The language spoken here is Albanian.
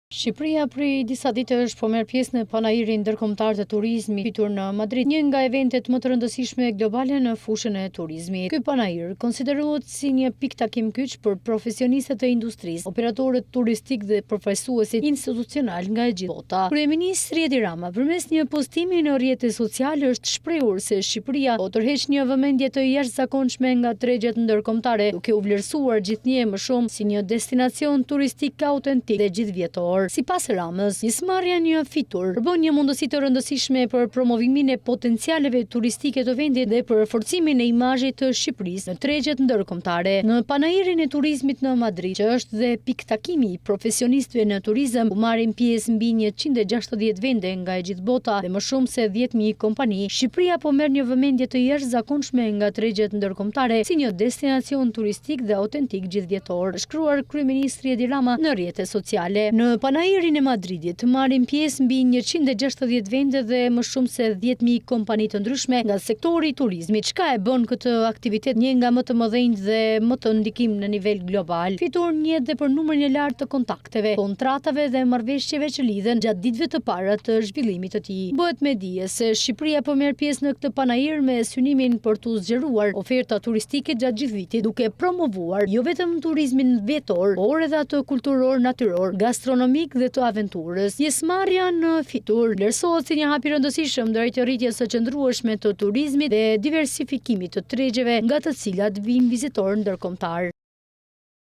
Shqipëria prej disa ditësh po merr pjesë në panairin ndërkombëtar të turizmit fitur në Madrid, një nga eventet më të rëndësishme globale në fushën e turizmit. Ky panair konsiderohet si një pikë takim kyç për profesionistët e industrisë, operatorët turistik dhe përfaqësuesit institucional nga e gjithë bota. Kryeministri Edi Rama përmes një postimi në rrjetet sociale është shprehur se Shqipëria po tërheq një vëmendje të jashtëzakonshme nga tregjet ndërkombëtare, duke u vlerësuar gjithnjë më shumë si një destinacion turistik autentik dhe gjithvjetor. Sipas Ramës, nismarrja një fitur përbën një mundësi të rëndësishme për promovimin e potencialeve turistike të vendit dhe për forcimin e imazhit të Shqipërisë në tregjet ndërkombëtare. Në panairin e turizmit në Madrid, që është dhe pikë takimi i profesionistëve në turizëm, ku marrin pjesë mbi 160 vende nga e gjithë bota dhe më shumë se 10.000 kompani, Shqipëria po merr një vëmendje të jashtëzakonshme nga tregjet ndërkombëtare si një destinacion turistik dhe autentik gjithvjetor, shkruar kryeministri Edi Rama në rrjetet sociale. Në panairin e Madridit marrin pjesë mbi 160 vende dhe më shumë se 10.000 kompani të ndryshme nga sektori i turizmit. Çka e bën këtë aktivitet një nga më të mëdhenj dhe më të ndikim në nivel global? Fitur një dhe për numrin e lartë të kontakteve, kontratave dhe marrëveshjeve që lidhen gjatë ditëve të para të zhvillimit të tij. Bëhet me dije se Shqipëria po merr pjesë në këtë panair me synimin për të zgjeruar oferta turistike gjatë gjithë vitit, duke promovuar jo vetëm turizmin vjetor, por edhe atë kulturor, natyror, gastronomik dhe të aventurës. Pjesëmarrja në fitur vlerësohet si një hap i rëndësishëm drejt rritjes së qëndrueshme të turizmit dhe diversifikimit të tregjeve nga të cilat vijnë vizitorë ndërkombëtar.